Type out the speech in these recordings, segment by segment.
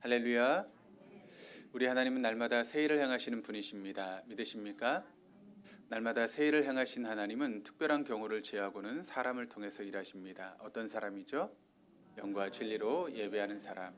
할렐루야. 우리 하나님은 날마다 새 일을 행하시는 분이십니다. 믿으십니까? 날마다 새 일을 행하신 하나님은 특별한 경우를 제하고는 사람을 통해서 일하십니다. 어떤 사람이죠? 영과 진리로 예배하는 사람.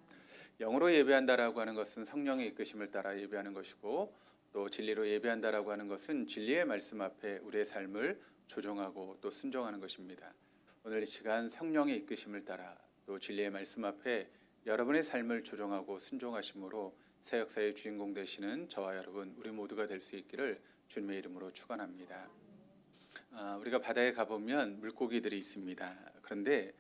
영으로 예배한다라고 하는 것은 성령의 이끄심을 따라 예배하는 것이고, 또 진리로 예배한다라고 하는 것은 진리의 말씀 앞에 우리의 삶을 조정하고 또 순종하는 것입니다. 오늘 이 시간 성령의 이끄심을 따라 또 진리의 말씀 앞에 여러분의 삶을 조정하고 순종하심으로 새 역사의 주인공 되시는 저와 여러분, 우리 모두가 될 수 있기를 주님의 이름으로 축원합니다. 우리가 바다에 가보면 물고기들이 있습니다. 그런데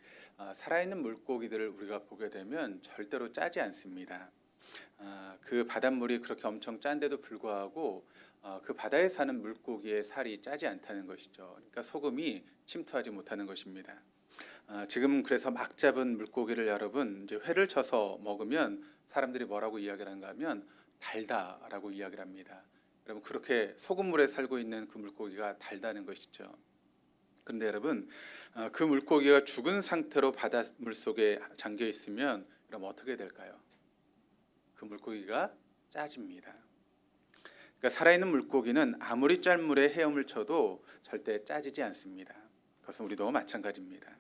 살아있는 물고기들을 우리가 보게 되면 절대로 짜지 않습니다. 그 바닷물이 그렇게 엄청 짠데도 불구하고 그 바다에 사는 물고기의 살이 짜지 않다는 것이죠. 그러니까 소금이 침투하지 못하는 것입니다. 지금 그래서 막 잡은 물고기를 여러분 이제 회를 쳐서 먹으면 사람들이 뭐라고 이야기를 하는가 하면 달다라고 이야기를 합니다. 여러분, 그렇게 소금물에 살고 있는 그 물고기가 달다는 것이죠. 그런데 여러분, 그 물고기가 죽은 상태로 바닷물 속에 잠겨 있으면 그럼 어떻게 될까요? 그 물고기가 짜집니다. 그러니까 살아있는 물고기는 아무리 짠물에 헤엄을 쳐도 절대 짜지지 않습니다. 그것은 우리도 마찬가지입니다.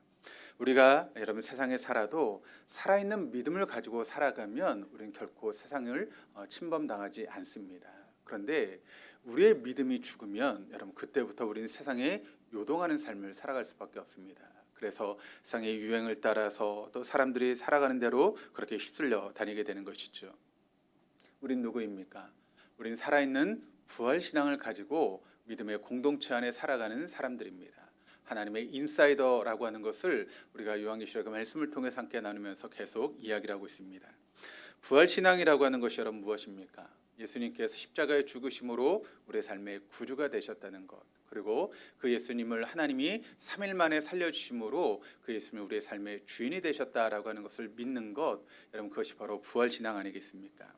우리가 여러분 세상에 살아도 살아있는 믿음을 가지고 살아가면 우리는 결코 세상을 침범당하지 않습니다. 그런데 우리의 믿음이 죽으면 여러분 그때부터 우리는 세상에 요동하는 삶을 살아갈 수밖에 없습니다. 그래서 세상의 유행을 따라서 또 사람들이 살아가는 대로 그렇게 휩쓸려 다니게 되는 것이죠. 우린 누구입니까? 우린 살아있는 부활신앙을 가지고 믿음의 공동체 안에 살아가는 사람들입니다. 하나님의 인사이더라고 하는 것을 우리가 요한계시록 말씀을 통해서 함께 나누면서 계속 이야기를 하고 있습니다. 부활신앙이라고 하는 것이 여러분 무엇입니까? 예수님께서 십자가의 죽으심으로 우리의 삶의 구주가 되셨다는 것, 그리고 그 예수님을 하나님이 3일 만에 살려주심으로 그 예수님이 우리의 삶의 주인이 되셨다라고 하는 것을 믿는 것, 여러분 그것이 바로 부활신앙 아니겠습니까?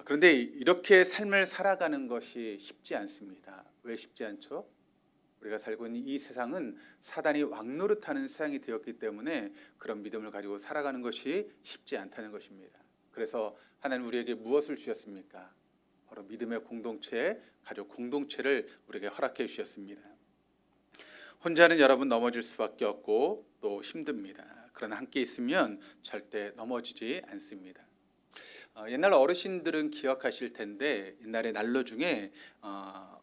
그런데 이렇게 삶을 살아가는 것이 쉽지 않습니다. 왜 쉽지 않죠? 우리가 살고 있는 이 세상은 사단이 왕노릇하는 세상이 되었기 때문에 그런 믿음을 가지고 살아가는 것이 쉽지 않다는 것입니다. 그래서 하나님 우리에게 무엇을 주셨습니까? 바로 믿음의 공동체, 가족 공동체를 우리에게 허락해 주셨습니다. 혼자는 여러분 넘어질 수밖에 없고 또 힘듭니다. 그러나 함께 있으면 절대 넘어지지 않습니다. 옛날 어르신들은 기억하실 텐데 옛날에 난로 중에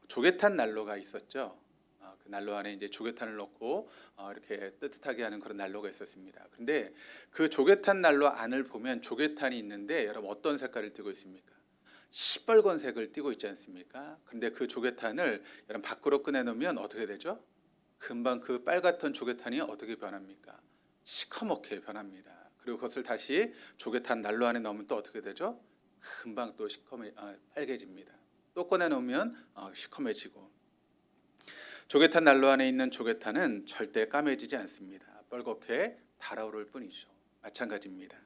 조개탄 난로가 있었죠. 그 난로 안에 이제 조개탄을 넣고 이렇게 뜨뜻하게 하는 그런 난로가 있었습니다. 그런데 그 조개탄 난로 안을 보면 조개탄이 있는데 여러분 어떤 색깔을 띠고 있습니까? 시뻘건색을 띠고 있지 않습니까? 그런데 그 조개탄을 여러분 밖으로 꺼내놓으면 어떻게 되죠? 금방 그 빨갛던 조개탄이 어떻게 변합니까? 시커멓게 변합니다. 그리고 그것을 다시 조개탄 난로 안에 넣으면 또 어떻게 되죠? 금방 또 빨개집니다. 또 꺼내놓으면 시커매지고. 조개탄 난로 안에 있는 조개탄은 절대 까매지지 않습니다. 뻘겋게 달아오를 뿐이죠. 마찬가지입니다.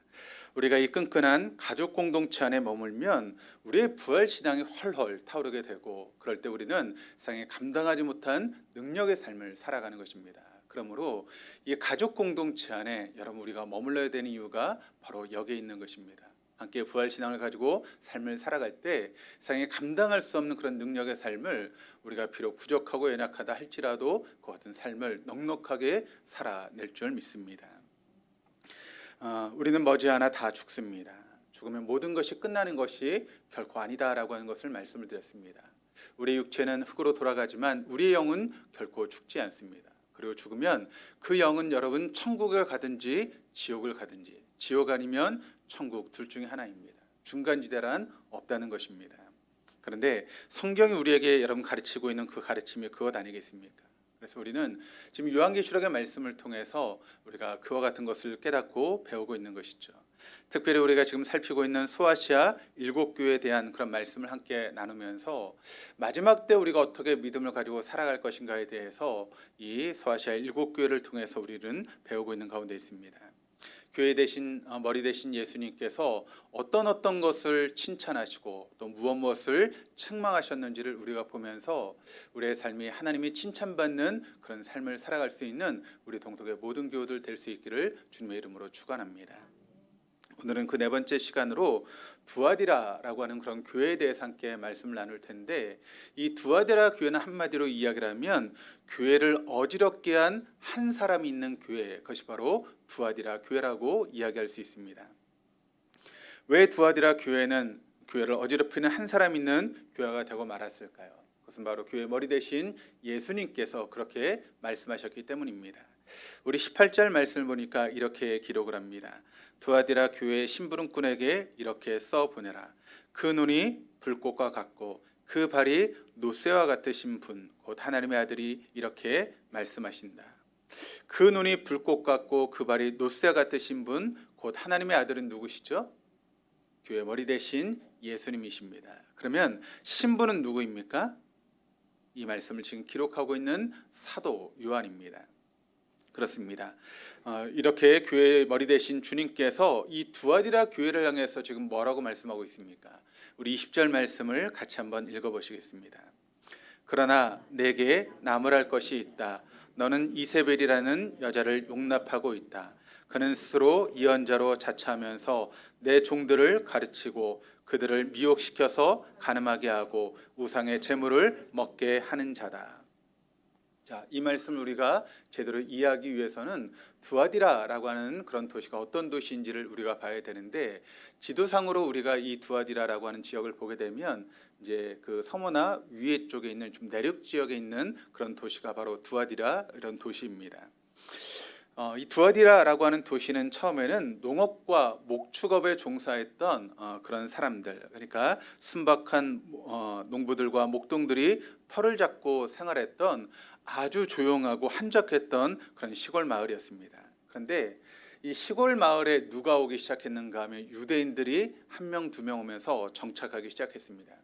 우리가 이 끈끈한 가족 공동체 안에 머물면 우리의 부활신앙이 헐헐 타오르게 되고, 그럴 때 우리는 세상에 감당하지 못한 능력의 삶을 살아가는 것입니다. 그러므로 이 가족 공동체 안에 여러분 우리가 머물러야 되는 이유가 바로 여기에 있는 것입니다. 함께 부활신앙을 가지고 삶을 살아갈 때 세상에 감당할 수 없는 그런 능력의 삶을 우리가 비록 부족하고 연약하다 할지라도 그 같은 삶을 넉넉하게 살아낼 줄 믿습니다. 우리는 머지않아 다 죽습니다. 죽으면 모든 것이 끝나는 것이 결코 아니다라고 하는 것을 말씀을 드렸습니다. 우리의 육체는 흙으로 돌아가지만 우리의 영은 결코 죽지 않습니다. 그리고 죽으면 그 영은 여러분 천국을 가든지 지옥을 가든지, 지옥 아니면 천국 둘 중에 하나입니다. 중간지대란 없다는 것입니다. 그런데 성경이 우리에게 여러분 가르치고 있는 그 가르침이 그것 아니겠습니까? 그래서 우리는 지금 요한계시록의 말씀을 통해서 우리가 그와 같은 것을 깨닫고 배우고 있는 것이죠. 특별히 우리가 지금 살피고 있는 소아시아 7교회에 대한 그런 말씀을 함께 나누면서 마지막 때 우리가 어떻게 믿음을 가지고 살아갈 것인가에 대해서 이 소아시아 7교회를 통해서 우리는 배우고 있는 가운데 있습니다. 교회 대신 머리 대신 예수님께서 어떤 것을 칭찬하시고 또 무엇을 책망하셨는지를 우리가 보면서 우리의 삶이 하나님이 칭찬받는 그런 삶을 살아갈 수 있는 우리 동독의 모든 교우들 될 수 있기를 주님의 이름으로 축원합니다. 오늘은 그 네 번째 시간으로 두아디라라고 하는 그런 교회에 대해서 함께 말씀을 나눌 텐데, 이 두아디라 교회는 한마디로 이야기를 하면 교회를 어지럽게 한 한 사람이 있는 교회, 그것이 바로 두아디라 교회라고 이야기할 수 있습니다. 왜 두아디라 교회는 교회를 어지럽히는 한 사람이 있는 교회가 되고 말았을까요? 그것은 바로 교회 머리 대신 예수님께서 그렇게 말씀하셨기 때문입니다. 우리 18절 말씀을 보니까 이렇게 기록을 합니다. 두아디라 교회의 심부름꾼에게 이렇게 써보내라. 그 눈이 불꽃과 같고 그 발이 노쇠와 같으신 분, 곧 하나님의 아들이 이렇게 말씀하신다. 그 눈이 불꽃 같고 그 발이 노쇠와 같으신 분, 곧 하나님의 아들은 누구시죠? 교회 머리 대신 예수님이십니다. 그러면 신부는 누구입니까? 이 말씀을 지금 기록하고 있는 사도 요한입니다. 그렇습니다. 이렇게 교회의 머리 대신 주님께서 이 두아디라 교회를 향해서 지금 뭐라고 말씀하고 있습니까? 우리 20절 말씀을 같이 한번 읽어보시겠습니다. 그러나 내게 나무랄 것이 있다. 너는 이세벨이라는 여자를 용납하고 있다. 그는 스스로 예언자로 자처하면서 내 종들을 가르치고 그들을 미혹시켜서 간음하게 하고 우상의 제물을 먹게 하는 자다. 자, 이 말씀을 우리가 제대로 이해하기 위해서는 두아디라라고 하는 그런 도시가 어떤 도시인지를 우리가 봐야 되는데, 지도상으로 우리가 이 두아디라라고 하는 지역을 보게 되면 이제 그 서머나 위에 쪽에 있는 좀 내륙 지역에 있는 그런 도시가 바로 두아디라 이런 도시입니다. 이 두아디라라고 하는 도시는 처음에는 농업과 목축업에 종사했던 그런 사람들, 그러니까 순박한 농부들과 목동들이 터를 잡고 생활했던 아주 조용하고 한적했던 그런 시골 마을이었습니다. 그런데 이 시골 마을에 누가 오기 시작했는가 하면 유대인들이 한 명, 두 명 오면서 정착하기 시작했습니다.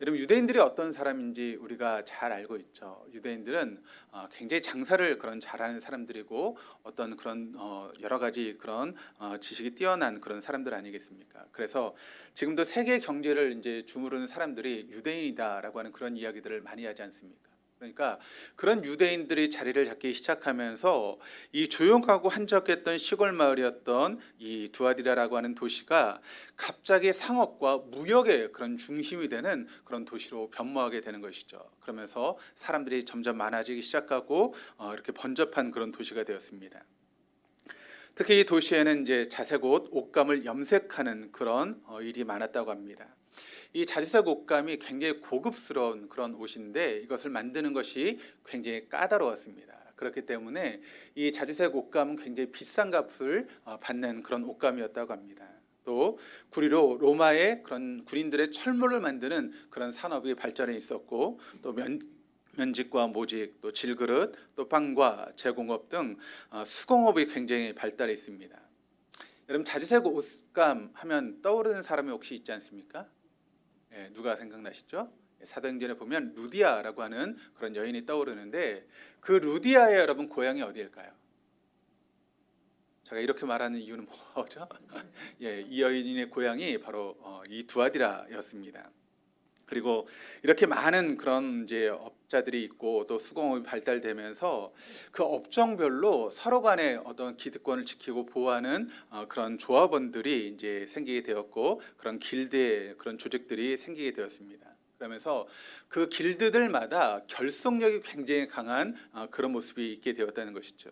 여러분, 유대인들이 어떤 사람인지 우리가 잘 알고 있죠. 유대인들은 굉장히 장사를 잘하는 사람들이고 어떤 그런 여러 가지 그런 지식이 뛰어난 그런 사람들 아니겠습니까? 그래서 지금도 세계 경제를 이제 주무르는 사람들이 유대인이다라고 하는 그런 이야기들을 많이 하지 않습니까? 그러니까 그런 유대인들이 자리를 잡기 시작하면서 이 조용하고 한적했던 시골 마을이었던 이 두아디라라고 하는 도시가 갑자기 상업과 무역의 그런 중심이 되는 그런 도시로 변모하게 되는 것이죠. 그러면서 사람들이 점점 많아지기 시작하고 이렇게 번잡한 그런 도시가 되었습니다. 특히 이 도시에는 이제 자색 옷감을 염색하는 그런 일이 많았다고 합니다. 이 자주색 옷감이 굉장히 고급스러운 그런 옷인데 이것을 만드는 것이 굉장히 까다로웠습니다. 그렇기 때문에 이 자주색 옷감은 굉장히 비싼 값을 받는 그런 옷감이었다고 합니다. 또 구리로 로마의 그런 군인들의 철물을 만드는 그런 산업이 발전해 있었고, 또 면직과 모직, 또 질그릇, 또 빵과 제공업 등 수공업이 굉장히 발달해 있습니다. 여러분, 자주색 옷감 하면 떠오르는 사람이 혹시 있지 않습니까? 누가 생각나시죠? 사도행전에 보면 루디아라고 하는 그런 여인이 떠오르는데, 그 루디아의 여러분 고향이 어디일까요? 제가 이렇게 말하는 이유는 뭐죠? 이 여인의 고향이 바로 이 두아디라였습니다. 그리고 이렇게 많은 그런 이제 업자들이 있고 또 수공업이 발달되면서 그 업종별로 서로 간에 어떤 기득권을 지키고 보호하는 그런 조합원들이 이제 생기게 되었고, 그런 길드의 그런 조직들이 생기게 되었습니다. 그러면서 그 길드들마다 결속력이 굉장히 강한 그런 모습이 있게 되었다는 것이죠.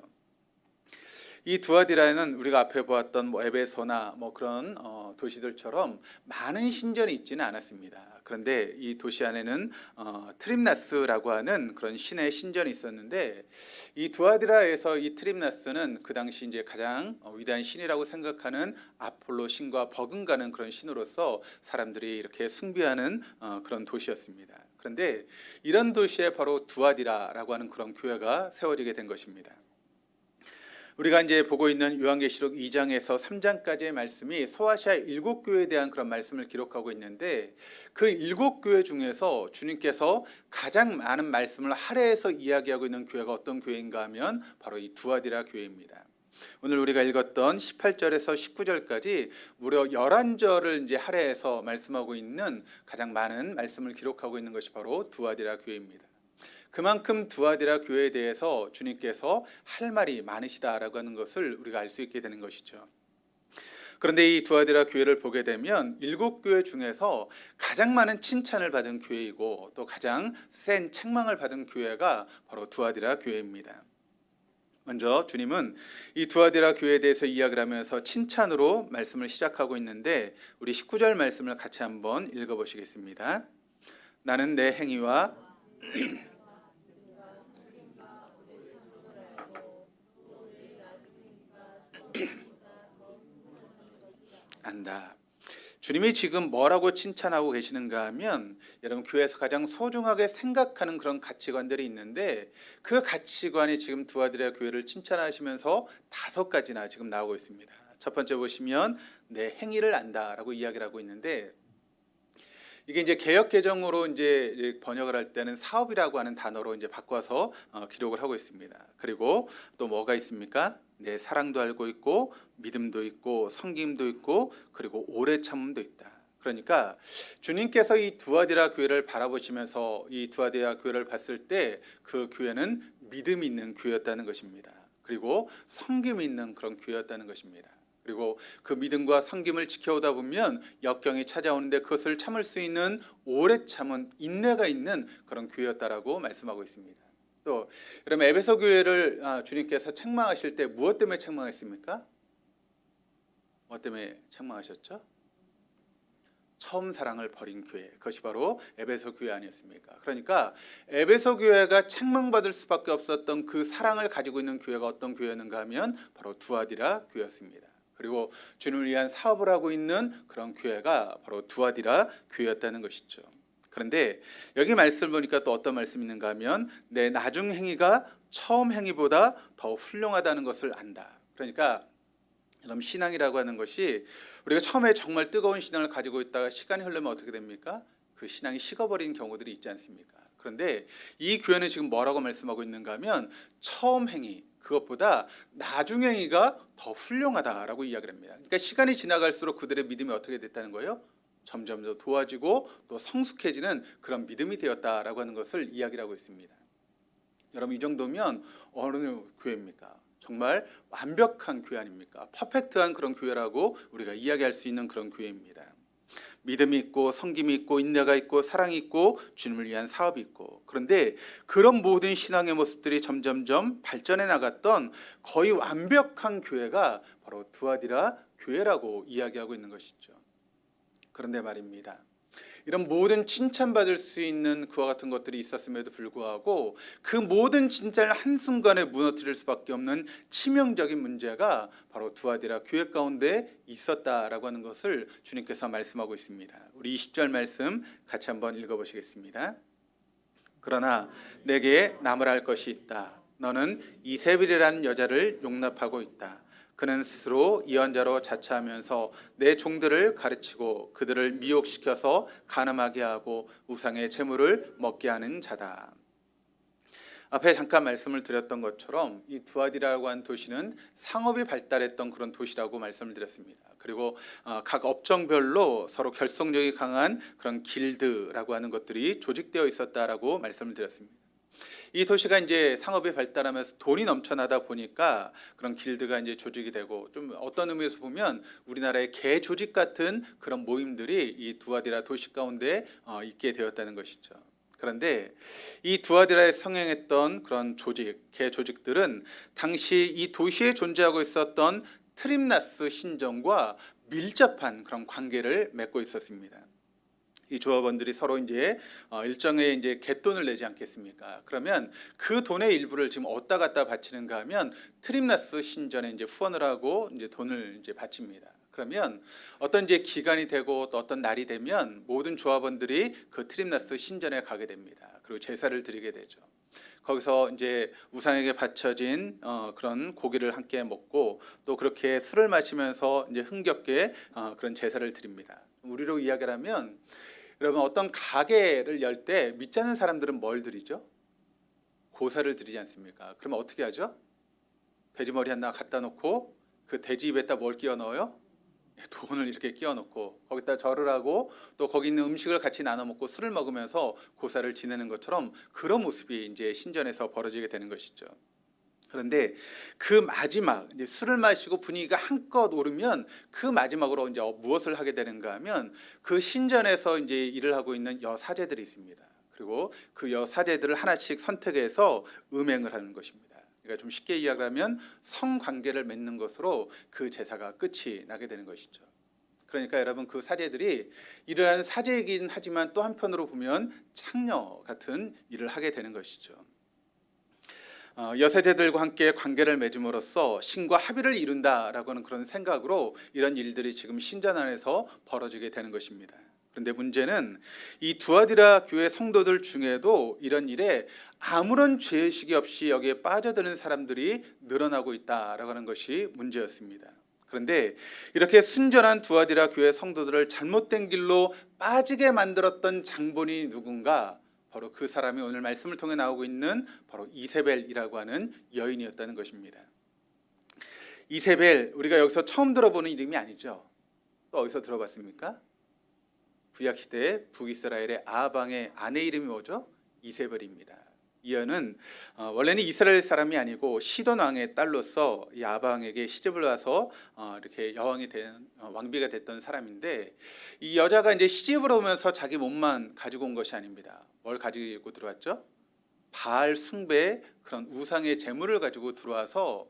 이 두아디라는 우리가 앞에 보았던 에베소나 그런 도시들처럼 많은 신전이 있지는 않았습니다. 그런데 이 도시 안에는 트림나스라고 하는 그런 신의 신전이 있었는데, 이 두아디라에서 이 트림나스는 그 당시 이제 가장 위대한 신이라고 생각하는 아폴로 신과 버금가는 그런 신으로서 사람들이 이렇게 숭배하는 그런 도시였습니다. 그런데 이런 도시에 바로 두아디라라고 하는 그런 교회가 세워지게 된 것입니다. 우리가 이제 보고 있는 요한계시록 2장에서 3장까지의 말씀이 소아시아 7교회에 대한 그런 말씀을 기록하고 있는데, 그 7교회 중에서 주님께서 가장 많은 말씀을 할애해서 이야기하고 있는 교회가 어떤 교회인가 하면 바로 이 두아디라 교회입니다. 오늘 우리가 읽었던 18절에서 19절까지 무려 11절을 이제 할애해서 말씀하고 있는 가장 많은 말씀을 기록하고 있는 것이 바로 두아디라 교회입니다. 그만큼 두아디라 교회에 대해서 주님께서 할 말이 많으시다라고 하는 것을 우리가 알 수 있게 되는 것이죠. 그런데 이 두아디라 교회를 보게 되면 7교회 중에서 가장 많은 칭찬을 받은 교회이고 또 가장 센 책망을 받은 교회가 바로 두아디라 교회입니다. 먼저 주님은 이 두아디라 교회에 대해서 이야기를 하면서 칭찬으로 말씀을 시작하고 있는데 우리 19절 말씀을 같이 한번 읽어보시겠습니다. 나는 내 행위와 안다. 주님이 지금 뭐라고 칭찬하고 계시는가 하면 여러분 교회에서 가장 소중하게 생각하는 그런 가치관들이 있는데 그 가치관이 지금 두아디라 교회를 칭찬하시면서 5가지나 지금 나오고 있습니다. 첫 번째 보시면 내 행위를 안다라고 이야기를 하고 있는데 이게 이제 개역 개정으로 이제 번역을 할 때는 사업이라고 하는 단어로 이제 바꿔서 기록을 하고 있습니다. 그리고 또 뭐가 있습니까? 내 사랑도 알고 있고 믿음도 있고 섬김도 있고 그리고 오래 참음도 있다. 그러니까 주님께서 이 두아디라 교회를 바라보시면서 이 두아디라 교회를 봤을 때 그 교회는 믿음이 있는 교회였다는 것입니다. 그리고 섬김이 있는 그런 교회였다는 것입니다. 그리고 그 믿음과 섬김을 지켜오다 보면 역경이 찾아오는데 그것을 참을 수 있는 오래 참은 인내가 있는 그런 교회였다라고 말씀하고 있습니다. 또 여러분 에베소 교회를 주님께서 책망하실 때 무엇 때문에 책망했습니까? 무엇 때문에 책망하셨죠? 처음 사랑을 버린 교회, 그것이 바로 에베소 교회 아니었습니까? 그러니까 에베소 교회가 책망받을 수밖에 없었던 그 사랑을 가지고 있는 교회가 어떤 교회였는가 하면 바로 두아디라 교회였습니다. 그리고 주님을 위한 사업을 하고 있는 그런 교회가 바로 두아디라 교회였다는 것이죠. 그런데 여기 말씀을 보니까 또 어떤 말씀이 있는가 하면 내 나중 행위가 처음 행위보다 더 훌륭하다는 것을 안다. 그러니까 여러분 신앙이라고 하는 것이 우리가 처음에 정말 뜨거운 신앙을 가지고 있다가 시간이 흐르면 어떻게 됩니까? 그 신앙이 식어버리는 경우들이 있지 않습니까? 그런데 이 교회는 지금 뭐라고 말씀하고 있는가 하면 처음 행위 그것보다 나중 행위가 더 훌륭하다라고 이야기를 합니다. 그러니까 시간이 지나갈수록 그들의 믿음이 어떻게 됐다는 거예요? 점점 더 도와지고 또 성숙해지는 그런 믿음이 되었다라고 하는 것을 이야기를 하고 있습니다. 여러분 이 정도면 어느 교회입니까? 정말 완벽한 교회 아닙니까? 퍼펙트한 그런 교회라고 우리가 이야기할 수 있는 그런 교회입니다. 믿음이 있고 섬김이 있고 인내가 있고 사랑이 있고 주님을 위한 사업이 있고 그런데 그런 모든 신앙의 모습들이 점점점 발전해 나갔던 거의 완벽한 교회가 바로 두아디라 교회라고 이야기하고 있는 것이죠. 그런데 말입니다. 이런 모든 칭찬받을 수 있는 그와 같은 것들이 있었음에도 불구하고 그 모든 칭찬을 한순간에 무너뜨릴 수밖에 없는 치명적인 문제가 바로 두아디라 교회 가운데 있었다라고 하는 것을 주님께서 말씀하고 있습니다. 우리 20절 말씀 같이 한번 읽어보시겠습니다. 그러나 내게 나무랄 것이 있다. 너는 이세벨이라는 여자를 용납하고 있다. 그는 스스로 이언자로 자처하면서 내 종들을 가르치고 그들을 미혹시켜서 간음하게 하고 우상의 재물을 먹게 하는 자다. 앞에 잠깐 말씀을 드렸던 것처럼 이 두아디라고 한 도시는 상업이 발달했던 그런 도시라고 말씀을 드렸습니다. 그리고 각 업종별로 서로 결속력이 강한 그런 길드라고 하는 것들이 조직되어 있었다라고 말씀을 드렸습니다. 이 도시가 이제 상업이 발달하면서 돈이 넘쳐나다 보니까 그런 길드가 이제 조직이 되고 좀 어떤 의미에서 보면 우리나라의 개 조직 같은 그런 모임들이 이 두아디라 도시 가운데 있게 되었다는 것이죠. 그런데 이 두아디라에 성행했던 그런 조직, 개 조직들은 당시 이 도시에 존재하고 있었던 트림나스 신전과 밀접한 그런 관계를 맺고 있었습니다. 이 조합원들이 서로 이제 일정의 이제 갯돈을 내지 않겠습니까? 그러면 그 돈의 일부를 지금 어디다 갖다 바치는가 하면 트림나스 신전에 이제 후원을 하고 이제 돈을 이제 바칩니다. 그러면 어떤 이제 기간이 되고 또 어떤 날이 되면 모든 조합원들이 그 트림나스 신전에 가게 됩니다. 그리고 제사를 드리게 되죠. 거기서 이제 우상에게 바쳐진 그런 고기를 함께 먹고 또 그렇게 술을 마시면서 이제 흥겹게 그런 제사를 드립니다. 우리로 이야기를 하면 여러분 어떤 가게를 열 때 믿지 않는 사람들은 뭘 드리죠? 고사를 드리지 않습니까? 그러면 어떻게 하죠? 돼지머리 하나 갖다 놓고 그 돼지 입에다 뭘 끼워 넣어요? 돈을 이렇게 끼워 넣고 거기다 절을 하고 또 거기 있는 음식을 같이 나눠 먹고 술을 먹으면서 고사를 지내는 것처럼 그런 모습이 이제 신전에서 벌어지게 되는 것이죠. 그런데 그 마지막 이제 술을 마시고 분위기가 한껏 오르면 그 마지막으로 이제 무엇을 하게 되는가 하면 그 신전에서 이제 일을 하고 있는 여사제들이 있습니다. 그리고 그 여사제들을 하나씩 선택해서 음행을 하는 것입니다. 그러니까 좀 쉽게 이야기하면 성관계를 맺는 것으로 그 제사가 끝이 나게 되는 것이죠. 그러니까 여러분 그 사제들이 이러한 사제이긴 하지만 또 한편으로 보면 창녀 같은 일을 하게 되는 것이죠. 여사제들과 함께 관계를 맺음으로써 신과 합의를 이룬다라고 하는 그런 생각으로 이런 일들이 지금 신전 안에서 벌어지게 되는 것입니다. 그런데 문제는 이 두아디라 교회 성도들 중에도 이런 일에 아무런 죄의식이 없이 여기에 빠져드는 사람들이 늘어나고 있다라고 하는 것이 문제였습니다. 그런데 이렇게 순전한 두아디라 교회 성도들을 잘못된 길로 빠지게 만들었던 장본인이 누군가? 바로 그 사람이 오늘 말씀을 통해 나오고 있는 바로 이세벨이라고 하는 여인이었다는 것입니다. 이세벨, 우리가 여기서 처음 들어보는 이름이 아니죠. 또 어디서 들어봤습니까? 구약시대 북이스라엘의 아합왕의 아내 이름이 뭐죠? 이세벨입니다. 이 여인은 원래는 이스라엘 사람이 아니고 시돈 왕의 딸로서 이 아합왕에게 시집을 와서 이렇게 여왕이 된 왕비가 됐던 사람인데, 이 여자가 이제 시집을 오면서 자기 몸만 가지고 온 것이 아닙니다. 뭘 가지고 들어왔죠? 바알 숭배의 그런 우상의 제물을 가지고 들어와서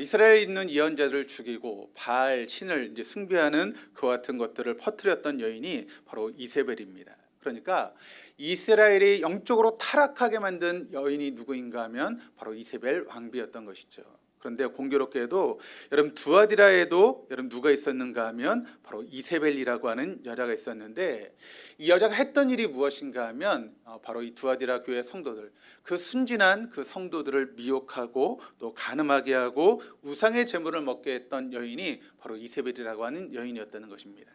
이스라엘에 있는 예언자들을 죽이고 바알 신을 이제 숭배하는 그와 같은 것들을 퍼뜨렸던 여인이 바로 이세벨입니다. 그러니까 이스라엘이 영적으로 타락하게 만든 여인이 누구인가 하면 바로 이세벨 왕비였던 것이죠. 그런데 공교롭게도 여러분 두아디라에도 여러분 누가 있었는가 하면 바로 이세벨이라고 하는 여자가 있었는데, 이 여자가 했던 일이 무엇인가 하면 바로 이 두아디라 교회 성도들, 그 순진한 그 성도들을 미혹하고 또 간음하게 하고 우상의 제물을 먹게 했던 여인이 바로 이세벨이라고 하는 여인이었다는 것입니다.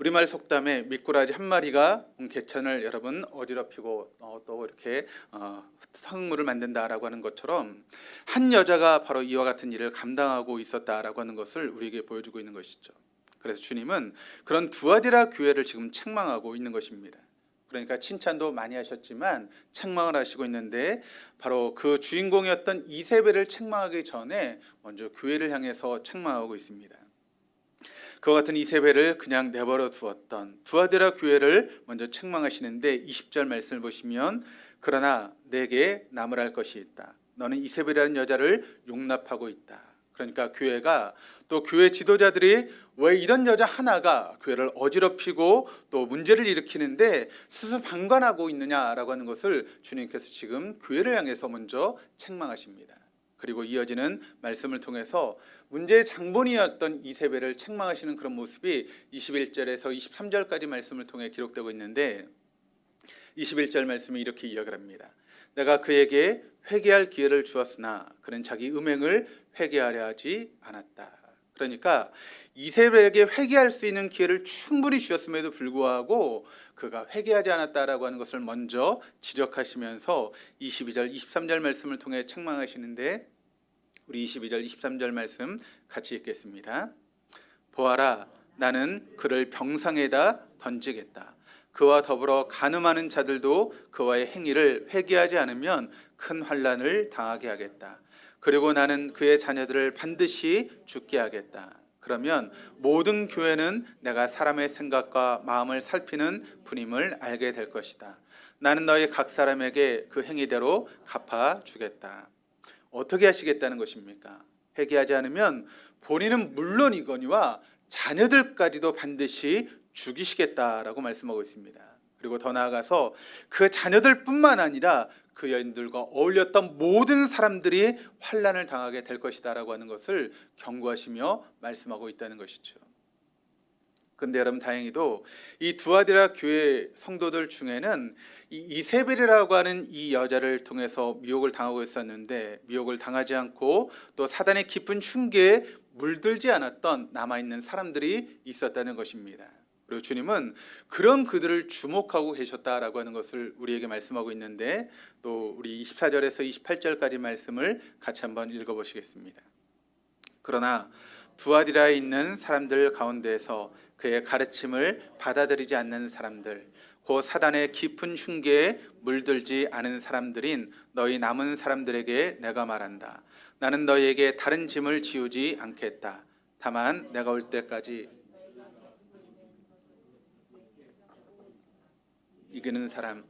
우리말 속담에 미꾸라지 한 마리가 개천을 여러분 어지럽히고 또 이렇게 성물을 만든다라고 하는 것처럼 한 여자가 바로 이와 같은 일을 감당하고 있었다라고 하는 것을 우리에게 보여주고 있는 것이죠. 그래서 주님은 그런 두아디라 교회를 지금 책망하고 있는 것입니다. 그러니까 칭찬도 많이 하셨지만 책망을 하시고 있는데, 바로 그 주인공이었던 이세벨을 책망하기 전에 먼저 교회를 향해서 책망하고 있습니다. 그와 같은 이세벨을 그냥 내버려 두었던 두아디라 교회를 먼저 책망하시는데, 20절 말씀을 보시면 그러나 내게 나무랄 것이 있다. 너는 이세벨이라는 여자를 용납하고 있다. 그러니까 교회가 또 교회 지도자들이 왜 이런 여자 하나가 교회를 어지럽히고 또 문제를 일으키는데 수수방관하고 있느냐라고 하는 것을 주님께서 지금 교회를 향해서 먼저 책망하십니다. 그리고 이어지는 말씀을 통해서 문제의 장본이었던 이세벨을 책망하시는 그런 모습이 21절에서 23절까지 말씀을 통해 기록되고 있는데, 21절 말씀이 이렇게 이야기합니다. 내가 그에게 회개할 기회를 주었으나 그는 자기 음행을 회개하려 하지 않았다. 그러니까 이세벨에게 회개할 수 있는 기회를 충분히 주셨음에도 불구하고 그가 회개하지 않았다라고 하는 것을 먼저 지적하시면서 22절, 23절 말씀을 통해 책망하시는데, 우리 22절, 23절 말씀 같이 읽겠습니다. 보아라, 나는 그를 병상에다 던지겠다. 그와 더불어 간음하는 자들도 그와의 행위를 회개하지 않으면 큰 환난을 당하게 하겠다. 그리고 나는 그의 자녀들을 반드시 죽게 하겠다. 그러면 모든 교회는 내가 사람의 생각과 마음을 살피는 분임을 알게 될 것이다. 나는 너희 각 사람에게 그 행위대로 갚아주겠다. 어떻게 하시겠다는 것입니까? 회개하지 않으면 본인은 물론이거니와 자녀들까지도 반드시 죽이시겠다라고 말씀하고 있습니다. 그리고 더 나아가서 그 자녀들뿐만 아니라 그 여인들과 어울렸던 모든 사람들이 환난을 당하게 될 것이다라고 하는 것을 경고하시며 말씀하고 있다는 것이죠. 그런데 여러분 다행히도 이 두아디라 교회 성도들 중에는 이 이세벨이라고 하는 이 여자를 통해서 미혹을 당하고 있었는데, 미혹을 당하지 않고 또 사단의 깊은 흉계에 물들지 않았던 남아있는 사람들이 있었다는 것입니다. 그리고 주님은 그런 그들을 주목하고 계셨다라고 하는 것을 우리에게 말씀하고 있는데, 또 우리 24절에서 28절까지 말씀을 같이 한번 읽어보시겠습니다. 그러나 두아디라에 있는 사람들 가운데에서 그의 가르침을 받아들이지 않는 사람들, 곧 사단의 깊은 흉계에 물들지 않은 사람들인 너희 남은 사람들에게 내가 말한다. 나는 너희에게 다른 짐을 지우지 않겠다. 다만 내가 올 때까지 이기는 사람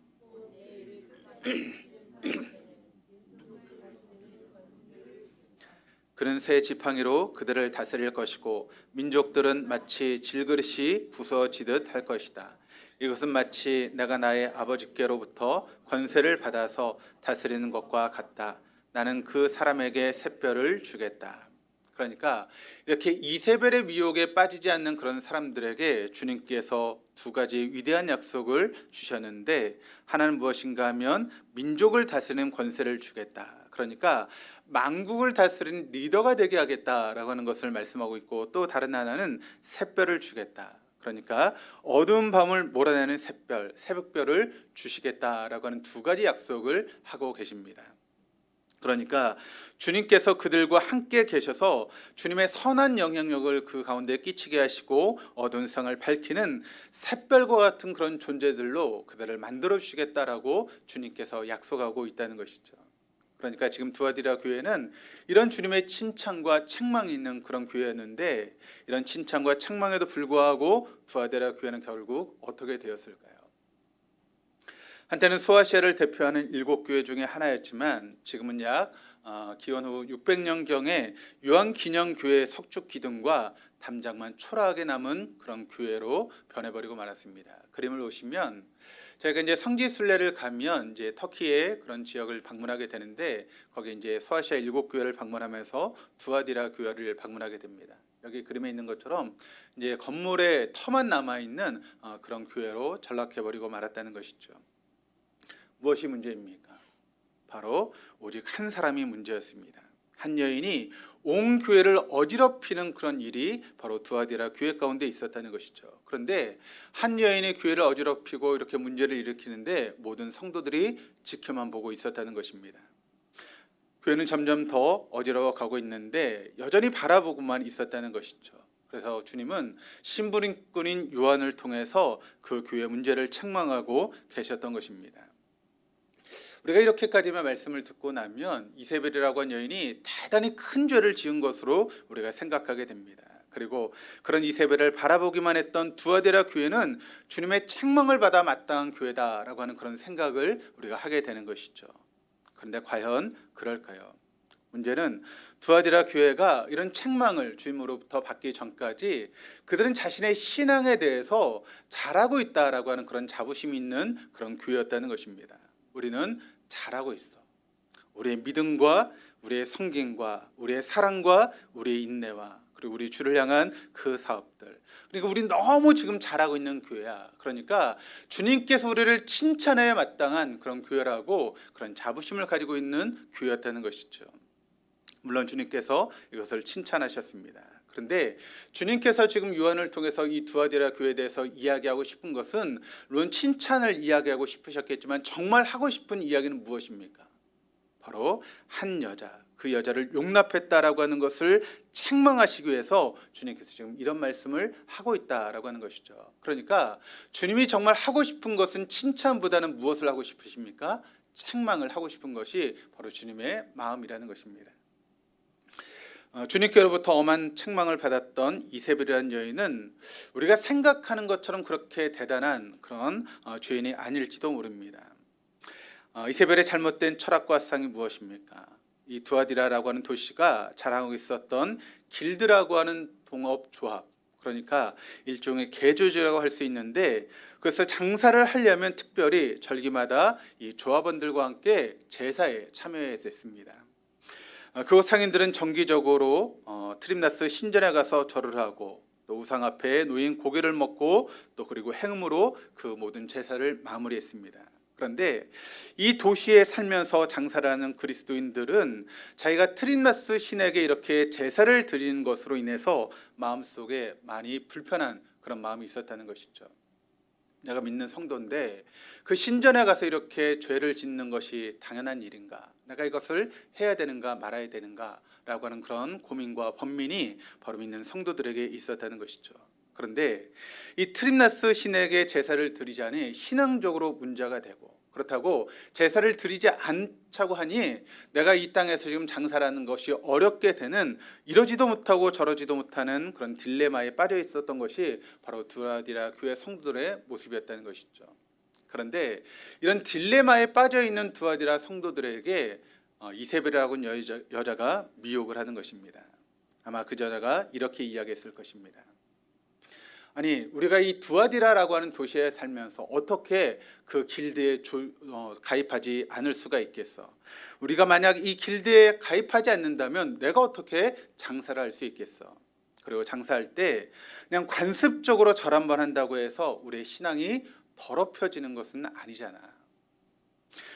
그는 새 지팡이로 그들을 다스릴 것이고 민족들은 마치 질그릇이 부서지듯 할 것이다. 이것은 마치 내가 나의 아버지께로부터 권세를 받아서 다스리는 것과 같다. 나는 그 사람에게 샛별을 주겠다. 그러니까 이렇게 이세벨의 미혹에 빠지지 않는 그런 사람들에게 주님께서 두 가지 위대한 약속을 주셨는데, 하나는 무엇인가 하면 민족을 다스리는 권세를 주겠다. 그러니까 만국을 다스리는 리더가 되게 하겠다라고 하는 것을 말씀하고 있고, 또 다른 하나는 샛별을 주겠다. 그러니까 어두운 밤을 몰아내는 샛별, 새벽별을 주시겠다라고 하는 두 가지 약속을 하고 계십니다. 그러니까 주님께서 그들과 함께 계셔서 주님의 선한 영향력을 그 가운데 끼치게 하시고 어두운 세상을 밝히는 샛별과 같은 그런 존재들로 그들을 만들어 주시겠다라고 주님께서 약속하고 있다는 것이죠. 그러니까 지금 두아디라 교회는 이런 주님의 칭찬과 책망이 있는 그런 교회였는데, 이런 칭찬과 책망에도 불구하고 두아디라 교회는 결국 어떻게 되었을까요? 한때는 소아시아를 대표하는 7교회 중에 하나였지만 지금은 약 기원 후 600년경에 요한기념교회의 석축 기둥과 담장만 초라하게 남은 그런 교회로 변해버리고 말았습니다. 그림을 보시면 저희가 이제 성지 순례를 가면 이제 터키의 그런 지역을 방문하게 되는데, 거기 이제 소아시아 7교회를 방문하면서 두아디라 교회를 방문하게 됩니다. 여기 그림에 있는 것처럼 이제 건물에 터만 남아 있는 그런 교회로 전락해버리고 말았다는 것이죠. 무엇이 문제입니까? 바로 오직 한 사람이 문제였습니다. 한 여인이 온 교회를 어지럽히는 그런 일이 바로 두아디라 교회 가운데 있었다는 것이죠. 그런데 한 여인의 교회를 어지럽히고 이렇게 문제를 일으키는데 모든 성도들이 지켜만 보고 있었다는 것입니다. 교회는 점점 더 어지러워가고 있는데 여전히 바라보고만 있었다는 것이죠. 그래서 주님은 신부님꾼인 요한을 통해서 그 교회 문제를 책망하고 계셨던 것입니다. 우리가 이렇게까지만 말씀을 듣고 나면 이세벨이라고 한 여인이 대단히 큰 죄를 지은 것으로 우리가 생각하게 됩니다. 그리고 그런 이세벨을 바라보기만 했던 두아디라 교회는 주님의 책망을 받아 마땅한 교회다라고 하는 그런 생각을 우리가 하게 되는 것이죠. 그런데 과연 그럴까요? 문제는 두아디라 교회가 이런 책망을 주님으로부터 받기 전까지 그들은 자신의 신앙에 대해서 잘하고 있다라고 하는 그런 자부심이 있는 그런 교회였다는 것입니다. 우리는 잘하고 있어. 우리의 믿음과 우리의 성김과 우리의 사랑과 우리의 인내와 그리고 우리 주를 향한 그 사업들, 그러니까 우리 너무 지금 잘하고 있는 교회야. 그러니까 주님께서 우리를 칭찬해야 마땅한 그런 교회라고 그런 자부심을 가지고 있는 교회였다는 것이죠. 물론 주님께서 이것을 칭찬하셨습니다. 그런데 주님께서 지금 요한을 통해서 이 두아디라 교회에 대해서 이야기하고 싶은 것은 물론 칭찬을 이야기하고 싶으셨겠지만 정말 하고 싶은 이야기는 무엇입니까? 바로 한 여자, 그 여자를 용납했다라고 하는 것을 책망하시기 위해서 주님께서 지금 이런 말씀을 하고 있다라고 하는 것이죠. 그러니까 주님이 정말 하고 싶은 것은 칭찬보다는 무엇을 하고 싶으십니까? 책망을 하고 싶은 것이 바로 주님의 마음이라는 것입니다. 주님께로부터 엄한 책망을 받았던 이세벨이라는 여인은 우리가 생각하는 것처럼 그렇게 대단한 그런 죄인이 아닐지도 모릅니다. 이세벨의 잘못된 철학과 사상이 무엇입니까? 이 두아디라라고 하는 도시가 자랑하고 있었던 길드라고 하는 동업조합, 그러니까 일종의 개조지라고 할 수 있는데, 그래서 장사를 하려면 특별히 절기마다 이 조합원들과 함께 제사에 참여했습니다. 그곳 상인들은 정기적으로 트림나스 신전에 가서 절을 하고 또 우상 앞에 놓인 고기를 먹고 또 그리고 행음으로 그 모든 제사를 마무리했습니다. 그런데 이 도시에 살면서 장사를 하는 그리스도인들은 자기가 트림나스 신에게 이렇게 제사를 드리는 것으로 인해서 마음속에 많이 불편한 그런 마음이 있었다는 것이죠. 내가 믿는 성도인데 그 신전에 가서 이렇게 죄를 짓는 것이 당연한 일인가? 내가 이것을 해야 되는가 말아야 되는가? 라고 하는 그런 고민과 번민이 바로 믿는 성도들에게 있었다는 것이죠. 그런데 이 트림나스 신에게 제사를 드리자니 신앙적으로 문제가 되고, 그렇다고 제사를 드리지 않자고 하니 내가 이 땅에서 지금 장사라는 것이 어렵게 되는, 이러지도 못하고 저러지도 못하는 그런 딜레마에 빠져 있었던 것이 바로 두아디라 교회 성도들의 모습이었다는 것이죠. 그런데 이런 딜레마에 빠져 있는 두아디라 성도들에게 이세벨이라고 하는 여자가 미혹을 하는 것입니다. 아마 그 여자가 이렇게 이야기했을 것입니다. 아니, 우리가 이 두아디라라고 하는 도시에 살면서 어떻게 그 길드에 가입하지 않을 수가 있겠어? 우리가 만약 이 길드에 가입하지 않는다면 내가 어떻게 장사를 할 수 있겠어? 그리고 장사할 때 그냥 관습적으로 절 한번 한다고 해서 우리의 신앙이 더럽혀지는 것은 아니잖아.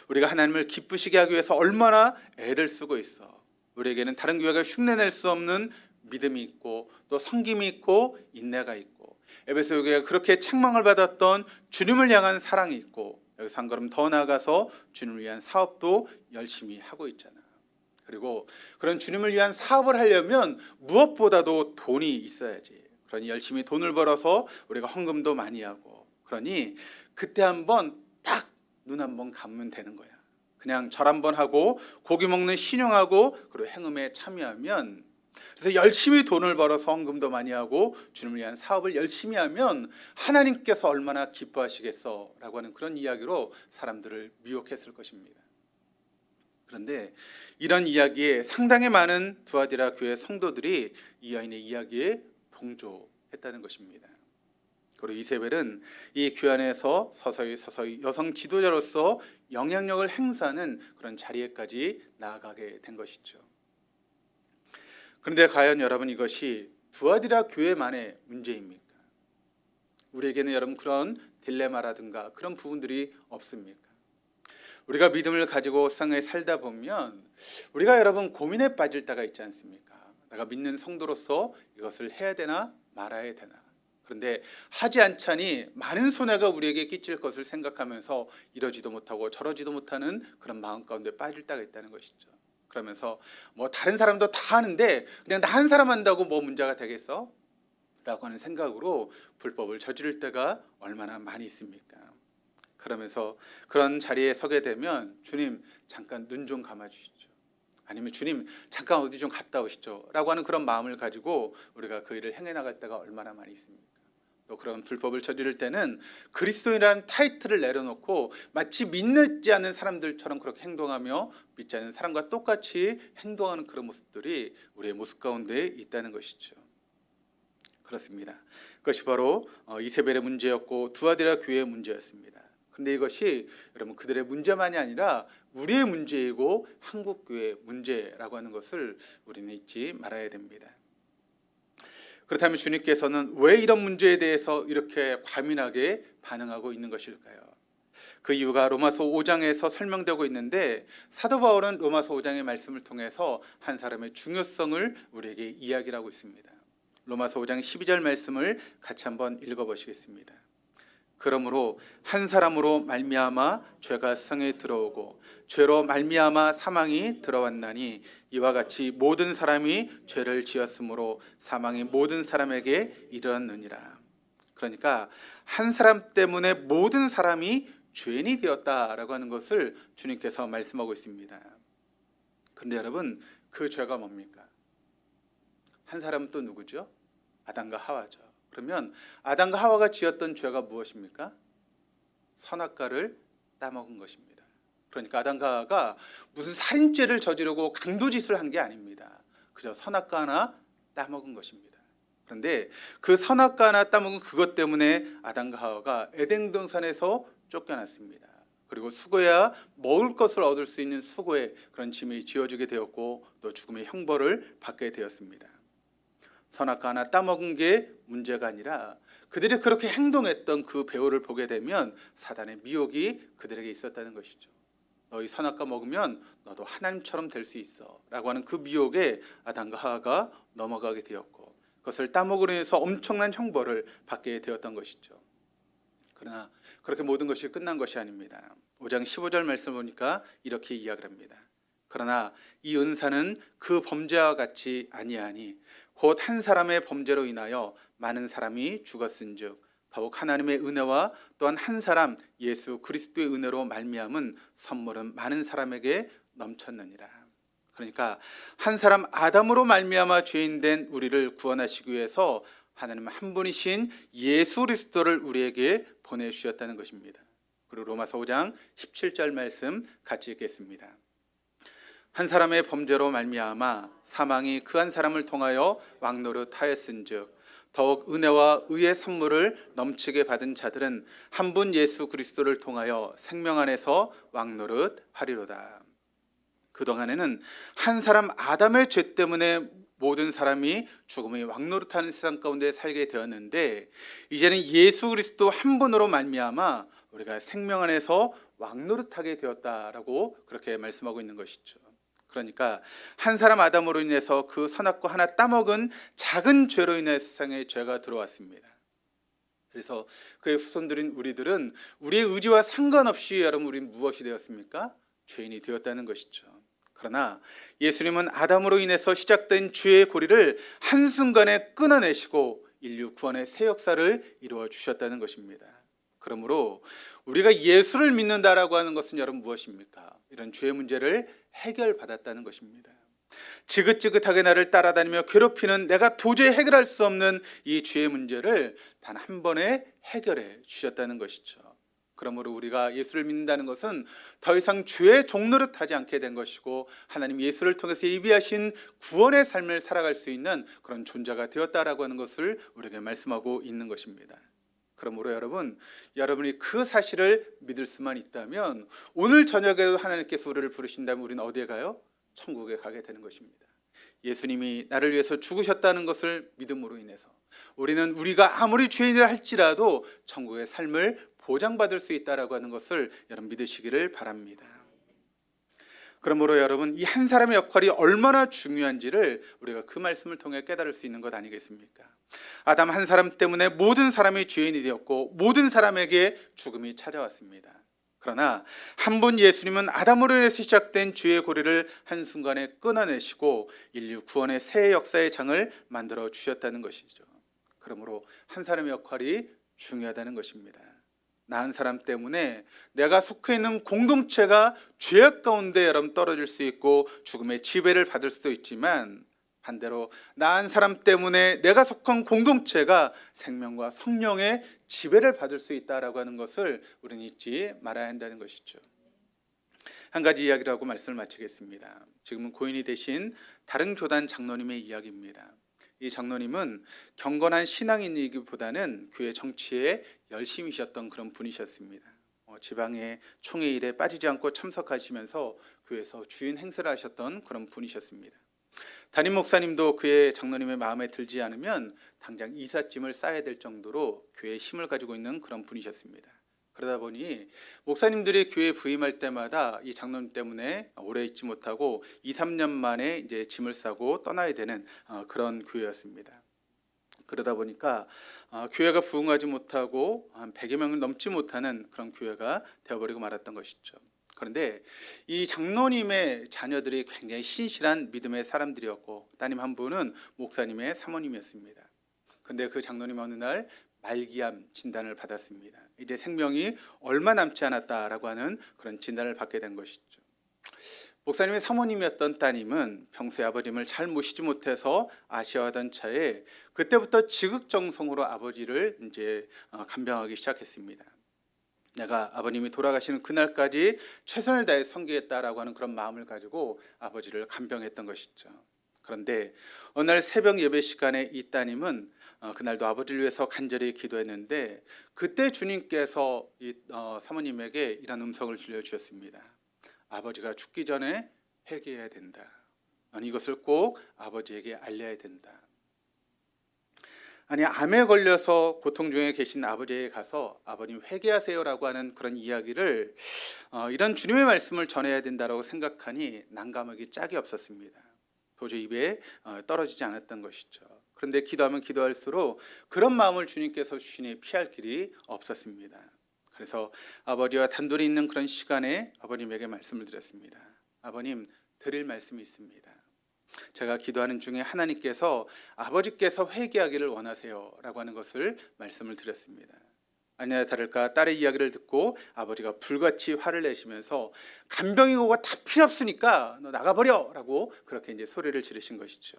우리가 하나님을 기쁘시게 하기 위해서 얼마나 애를 쓰고 있어. 우리에게는 다른 교회가 흉내낼 수 없는 믿음이 있고, 또 섬김이 있고, 인내가 있고, 에베소 교회가 그렇게 책망을 받았던 주님을 향한 사랑이 있고, 여기서 한 걸음 더 나아가서 주님을 위한 사업도 열심히 하고 있잖아. 그리고 그런 주님을 위한 사업을 하려면 무엇보다도 돈이 있어야지. 그러니 열심히 돈을 벌어서 우리가 헌금도 많이 하고, 그러니 그때 한번 딱 눈 한번 감으면 되는 거야. 그냥 절 한번 하고 고기 먹는 신용하고 그리고 행음에 참여하면, 그래서 열심히 돈을 벌어서 헌금도 많이 하고 주님을 위한 사업을 열심히 하면 하나님께서 얼마나 기뻐하시겠어 라고 하는 그런 이야기로 사람들을 미혹했을 것입니다. 그런데 이런 이야기에 상당히 많은 두아디라 교회 성도들이 이 여인의 이야기에 동조했다는 것입니다. 그리고 이세벨은 이 교회 안에서 서서히 여성 지도자로서 영향력을 행사하는 그런 자리에까지 나아가게 된 것이죠. 그런데 과연 여러분, 이것이 두아디라 교회만의 문제입니까? 우리에게는 여러분 그런 딜레마라든가 그런 부분들이 없습니까? 우리가 믿음을 가지고 세상에 살다 보면 우리가 여러분 고민에 빠질 때가 있지 않습니까? 내가 믿는 성도로서 이것을 해야 되나 말아야 되나? 그런데 하지 않자니 많은 손해가 우리에게 끼칠 것을 생각하면서 이러지도 못하고 저러지도 못하는 그런 마음 가운데 빠질 때가 있다는 것이죠. 그러면서 뭐 다른 사람도 다 하는데 그냥 나 한 사람 한다고 뭐 문제가 되겠어? 라고 하는 생각으로 불법을 저지를 때가 얼마나 많이 있습니까? 그러면서 그런 자리에 서게 되면 주님 잠깐 눈 좀 감아주시죠. 아니면 주님 잠깐 어디 좀 갔다 오시죠 라고 하는 그런 마음을 가지고 우리가 그 일을 행해 나갈 때가 얼마나 많이 있습니까? 또 그런 불법을 저지를 때는 그리스도인이라는 타이틀을 내려놓고 마치 믿지 않는 사람들처럼 그렇게 행동하며 믿지 않는 사람과 똑같이 행동하는 그런 모습들이 우리의 모습 가운데 있다는 것이죠. 그렇습니다. 그것이 바로 이세벨의 문제였고 두아디라 교회의 문제였습니다. 그런데 이것이 여러분 그들의 문제만이 아니라 우리의 문제이고 한국 교회의 문제라고 하는 것을 우리는 잊지 말아야 됩니다. 그렇다면 주님께서는 왜 이런 문제에 대해서 이렇게 과민하게 반응하고 있는 것일까요? 그 이유가 로마서 5장에서 설명되고 있는데, 사도 바울은 로마서 5장의 말씀을 통해서 한 사람의 중요성을 우리에게 이야기를 하고 있습니다. 로마서 5장 12절 말씀을 같이 한번 읽어보시겠습니다. 그러므로 한 사람으로 말미암아 죄가 세상에 들어오고 죄로 말미암아 사망이 들어왔나니 이와 같이 모든 사람이 죄를 지었으므로 사망이 모든 사람에게 이르렀느니라. 그러니까 한 사람 때문에 모든 사람이 죄인이 되었다라고 하는 것을 주님께서 말씀하고 있습니다. 그런데 여러분 그 죄가 뭡니까? 한 사람은 또 누구죠? 아담과 하와죠. 그러면 아담과 하와가 지었던 죄가 무엇입니까? 선악과를 따먹은 것입니다. 그러니까 아담과 하와가 무슨 살인죄를 저지르고 강도짓을 한 게 아닙니다. 그저 선악과 하나 따먹은 것입니다. 그런데 그 선악과 하나 따먹은 그것 때문에 아담과 하와가 에덴 동산에서 쫓겨났습니다. 그리고 수고해야 먹을 것을 얻을 수 있는 수고의 그런 짐이 지어지게 되었고 또 죽음의 형벌을 받게 되었습니다. 선악과 하나 따먹은 게 문제가 아니라 그들이 그렇게 행동했던 그 배후를 보게 되면 사단의 미혹이 그들에게 있었다는 것이죠. 너희 선악과 먹으면 너도 하나님처럼 될 수 있어 라고 하는 그 미혹에 아담과 하와가 넘어가게 되었고 그것을 따먹으로 인해서 엄청난 형벌을 받게 되었던 것이죠. 그러나 그렇게 모든 것이 끝난 것이 아닙니다. 5장 15절 말씀 보니까 이렇게 이야기를 합니다. 그러나 이 은사는 그 범죄와 같이 아니하니 곧 한 사람의 범죄로 인하여 많은 사람이 죽었은즉 더욱 하나님의 은혜와 또한 한 사람 예수 그리스도의 은혜로 말미암은 선물은 많은 사람에게 넘쳤느니라. 그러니까 한 사람 아담으로 말미암아 죄인 된 우리를 구원하시기 위해서 하나님은 한 분이신 예수 그리스도를 우리에게 보내주셨다는 것입니다. 그리고 로마서 5장 17절 말씀 같이 읽겠습니다. 한 사람의 범죄로 말미암아 사망이 그 한 사람을 통하여 왕노릇하였은즉 더욱 은혜와 의의 선물을 넘치게 받은 자들은 한 분 예수 그리스도를 통하여 생명 안에서 왕노릇하리로다. 그동안에는 한 사람 아담의 죄 때문에 모든 사람이 죽음의 왕노릇하는 세상 가운데 살게 되었는데 이제는 예수 그리스도 한 분으로 말미암아 우리가 생명 안에서 왕노릇하게 되었다라고 그렇게 말씀하고 있는 것이죠. 그러니까 한 사람 아담으로 인해서 그 선악과 하나 따먹은 작은 죄로 인해 세상에 죄가 들어왔습니다. 그래서 그의 후손들인 우리들은 우리의 의지와 상관없이 여러분 우리는 무엇이 되었습니까? 죄인이 되었다는 것이죠. 그러나 예수님은 아담으로 인해서 시작된 죄의 고리를 한순간에 끊어내시고 인류 구원의 새 역사를 이루어 주셨다는 것입니다. 그러므로 우리가 예수를 믿는다라고 하는 것은 여러분 무엇입니까? 이런 죄의 문제를 해결받았다는 것입니다. 지긋지긋하게 나를 따라다니며 괴롭히는 내가 도저히 해결할 수 없는 이 죄의 문제를 단 한 번에 해결해 주셨다는 것이죠. 그러므로 우리가 예수를 믿는다는 것은 더 이상 죄의 종노릇하지 않게 된 것이고 하나님 예수를 통해서 예비하신 구원의 삶을 살아갈 수 있는 그런 존재가 되었다라고 하는 것을 우리에게 말씀하고 있는 것입니다. 그러므로 여러분이 그 사실을 믿을 수만 있다면 오늘 저녁에도 하나님께서 우리를 부르신다면 우리는 어디에 가요? 천국에 가게 되는 것입니다. 예수님이 나를 위해서 죽으셨다는 것을 믿음으로 인해서 우리는 우리가 아무리 죄인이라 할지라도 천국의 삶을 보장받을 수 있다라고 하는 것을 여러분 믿으시기를 바랍니다. 그러므로 여러분 이 한 사람의 역할이 얼마나 중요한지를 우리가 그 말씀을 통해 깨달을 수 있는 것 아니겠습니까? 아담 한 사람 때문에 모든 사람이 죄인이 되었고 모든 사람에게 죽음이 찾아왔습니다. 그러나 한 분 예수님은 아담으로 인해서 시작된 죄의 고리를 한순간에 끊어내시고 인류 구원의 새 역사의 장을 만들어 주셨다는 것이죠. 그러므로 한 사람의 역할이 중요하다는 것입니다. 나 한 사람 때문에 내가 속해 있는 공동체가 죄악 가운데 여러분 떨어질 수 있고 죽음의 지배를 받을 수도 있지만 반대로 나 한 사람 때문에 내가 속한 공동체가 생명과 성령의 지배를 받을 수 있다라고 하는 것을 우리는 잊지 말아야 한다는 것이죠. 한 가지 이야기를 하고 말씀을 마치겠습니다. 지금은 고인이 되신 다른 교단 장로님의 이야기입니다. 이 장로님은 경건한 신앙인이기보다는 교회 정치에 열심이셨던 그런 분이셨습니다. 지방의 총회 일에 빠지지 않고 참석하시면서 교회에서 주인 행세를 하셨던 그런 분이셨습니다. 담임 목사님도 그의 장로님의 마음에 들지 않으면 당장 이삿짐을 싸야 될 정도로 교회에 힘을 가지고 있는 그런 분이셨습니다. 그러다 보니 목사님들이 교회에 부임할 때마다 이 장로님 때문에 오래 있지 못하고 2, 3년 만에 이제 짐을 싸고 떠나야 되는 그런 교회였습니다. 그러다 보니까 교회가 부흥하지 못하고 한 100여 명을 넘지 못하는 그런 교회가 되어버리고 말았던 것이죠. 그런데 이 장로님의 자녀들이 굉장히 신실한 믿음의 사람들이었고 따님 한 분은 목사님의 사모님이었습니다. 그런데 그 장로님 어느 날 말기암 진단을 받았습니다. 이제 생명이 얼마 남지 않았다라고 하는 그런 진단을 받게 된 것이죠. 목사님의 사모님이었던 따님은 평소에 아버님을 잘 모시지 못해서 아쉬워하던 차에 그때부터 지극정성으로 아버지를 이제 간병하기 시작했습니다. 내가 아버님이 돌아가시는 그날까지 최선을 다해 섬기겠다라고 하는 그런 마음을 가지고 아버지를 간병했던 것이죠. 그런데 어느 날 새벽 예배 시간에 이 따님은 그날도 아버지를 위해서 간절히 기도했는데 그때 주님께서 이 사모님에게 이런 음성을 들려주셨습니다. 아버지가 죽기 전에 회개해야 된다. 이것을 꼭 아버지에게 알려야 된다. 아니 암에 걸려서 고통 중에 계신 아버지에게 가서 아버님 회개하세요라고 하는 그런 이야기를 이런 주님의 말씀을 전해야 된다고 생각하니 난감하기 짝이 없었습니다. 도저히 입에 떨어지지 않았던 것이죠. 그런데 기도하면 기도할수록 그런 마음을 주님께서 주시니 피할 길이 없었습니다. 그래서 아버지와 단둘이 있는 그런 시간에 아버님에게 말씀을 드렸습니다. 아버님 드릴 말씀이 있습니다. 제가 기도하는 중에 하나님께서 아버지께서 회개하기를 원하세요 라고 하는 것을 말씀을 드렸습니다. 아니나 다를까 딸의 이야기를 듣고 아버지가 불같이 화를 내시면서 간병인고가 다 필요 없으니까 너 나가버려 라고 그렇게 이제 소리를 지르신 것이죠.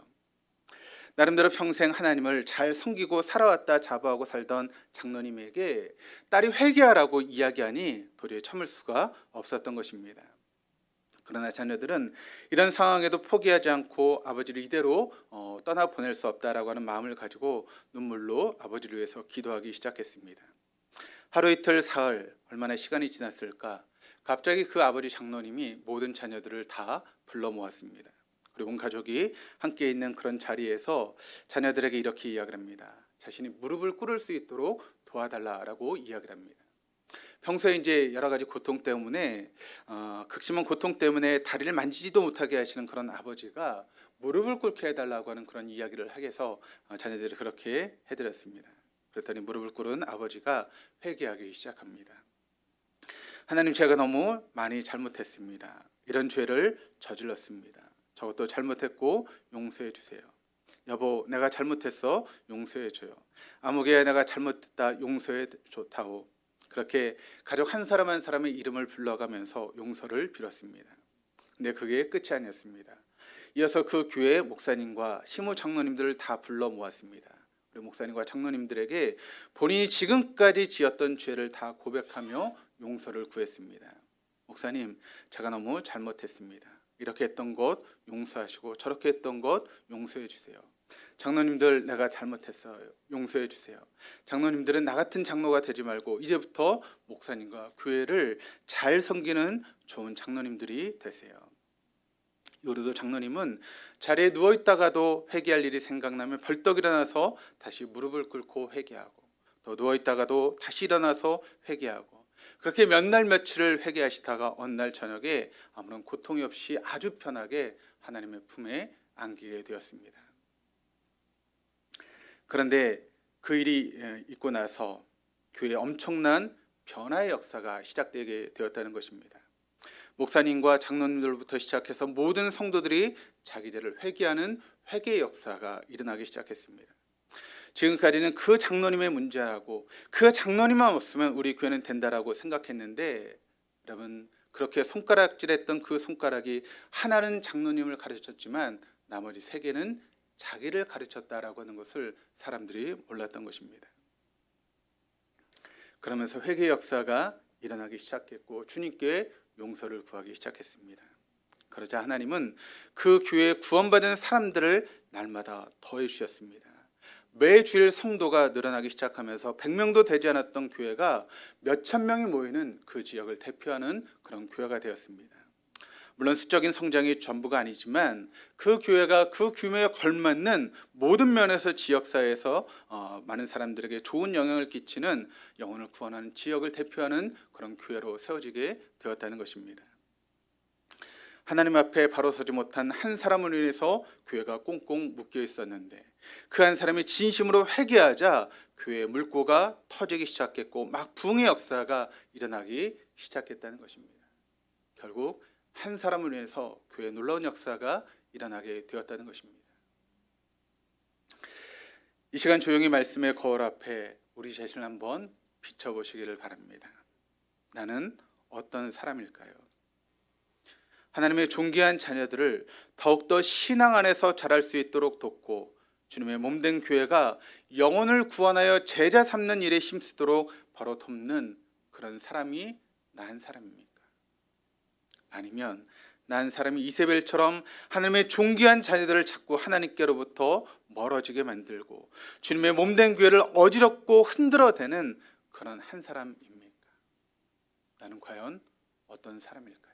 나름대로 평생 하나님을 잘 섬기고 살아왔다 자부하고 살던 장로님에게 딸이 회개하라고 이야기하니 도저히 참을 수가 없었던 것입니다. 그러나 자녀들은 이런 상황에도 포기하지 않고 아버지를 이대로 떠나보낼 수 없다라고 하는 마음을 가지고 눈물로 아버지를 위해서 기도하기 시작했습니다. 하루 이틀 사흘 얼마나 시간이 지났을까, 갑자기 그 아버지 장로님이 모든 자녀들을 다 불러 모았습니다. 그리고 온 가족이 함께 있는 그런 자리에서 자녀들에게 이렇게 이야기를 합니다. 자신이 무릎을 꿇을 수 있도록 도와달라라고 이야기를 합니다. 평소에 이제 여러 가지 고통 때문에 극심한 고통 때문에 다리를 만지지도 못하게 하시는 그런 아버지가 무릎을 꿇게 해달라고 하는 그런 이야기를 하게 해서 자녀들이 그렇게 해드렸습니다. 그랬더니 무릎을 꿇은 아버지가 회개하기 시작합니다. 하나님, 제가 너무 많이 잘못했습니다. 이런 죄를 저질렀습니다. 저것도 잘못했고 용서해 주세요. 여보, 내가 잘못했어. 용서해 줘요. 아무개, 내가 잘못했다. 용서해 좋다오. 그렇게 가족 한 사람 한 사람의 이름을 불러가면서 용서를 빌었습니다. 근데 그게 끝이 아니었습니다. 이어서 그 교회 목사님과 시무 장로님들을 다 불러 모았습니다. 그리고 목사님과 장로님들에게 본인이 지금까지 지었던 죄를 다 고백하며 용서를 구했습니다. 목사님, 제가 너무 잘못했습니다. 이렇게 했던 것 용서하시고 저렇게 했던 것 용서해 주세요. 장로님들, 내가 잘못했어요. 용서해 주세요. 장로님들은 나 같은 장로가 되지 말고 이제부터 목사님과 교회를 잘 섬기는 좋은 장로님들이 되세요. 요르도 장로님은 자리에 누워있다가도 회개할 일이 생각나면 벌떡 일어나서 다시 무릎을 꿇고 회개하고, 또 누워있다가도 다시 일어나서 회개하고, 그렇게 몇 날 며칠을 회개하시다가 어느 날 저녁에 아무런 고통이 없이 아주 편하게 하나님의 품에 안기게 되었습니다. 그런데 그 일이 있고 나서 교회에 엄청난 변화의 역사가 시작되게 되었다는 것입니다. 목사님과 장로님들부터 시작해서 모든 성도들이 자기 죄를 회개하는 회개의 역사가 일어나기 시작했습니다. 지금까지는 그 장로님의 문제라고, 그 장로님만 없으면 우리 교회는 된다라고 생각했는데, 여러분, 그렇게 손가락질했던 그 손가락이 하나는 장로님을 가르쳤지만 나머지 세 개는 자기를 가르쳤다라고 하는 것을 사람들이 몰랐던 것입니다. 그러면서 회개의 역사가 일어나기 시작했고 주님께 용서를 구하기 시작했습니다. 그러자 하나님은 그 교회에 구원받은 사람들을 날마다 더해 주셨습니다. 매주일 성도가 늘어나기 시작하면서 100명도 되지 않았던 교회가 몇천 명이 모이는 그 지역을 대표하는 그런 교회가 되었습니다. 물론 수적인 성장이 전부가 아니지만 그 교회가 그 규모에 걸맞는 모든 면에서 지역사회에서 많은 사람들에게 좋은 영향을 끼치는, 영혼을 구원하는 지역을 대표하는 그런 교회로 세워지게 되었다는 것입니다. 하나님 앞에 바로 서지 못한 한 사람을 위해서 교회가 꽁꽁 묶여 있었는데 그 한 사람이 진심으로 회개하자 교회의 물꼬가 터지기 시작했고 막 부흥의 역사가 일어나기 시작했다는 것입니다. 결국 한 사람을 위해서 교회의 놀라운 역사가 일어나게 되었다는 것입니다. 이 시간 조용히 말씀의 거울 앞에 우리 자신을 한번 비춰보시기를 바랍니다. 나는 어떤 사람일까요? 하나님의 존귀한 자녀들을 더욱더 신앙 안에서 자랄 수 있도록 돕고 주님의 몸된 교회가 영혼을 구원하여 제자 삼는 일에 힘쓰도록 바로 돕는 그런 사람이 난 사람입니까? 아니면 난 사람이 이세벨처럼 하나님의 존귀한 자녀들을 자꾸 하나님께로부터 멀어지게 만들고 주님의 몸된 교회를 어지럽고 흔들어대는 그런 한 사람입니까? 나는 과연 어떤 사람일까요?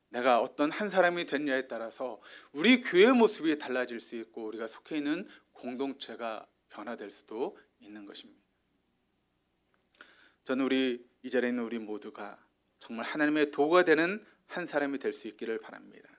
내가 어떤 한 사람이 됐냐에 따라서 우리 교회의 모습이 달라질 수 있고 우리가 속해 있는 공동체가 변화될 수도 있는 것입니다. 저는 이 자리에 있는 우리 모두가 정말 하나님의 도구가 되는 한 사람이 될 수 있기를 바랍니다.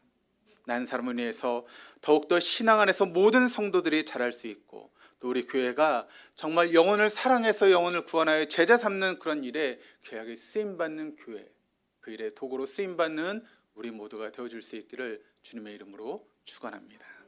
난 사람을 위해서 더욱더 신앙 안에서 모든 성도들이 자랄 수 있고 또 우리 교회가 정말 영혼을 사랑해서 영혼을 구원하여 제자 삼는 그런 일에 귀하게 쓰임받는 교회, 그 일에 도구로 쓰임받는 우리 모두가 되어줄 수 있기를 주님의 이름으로 축원합니다.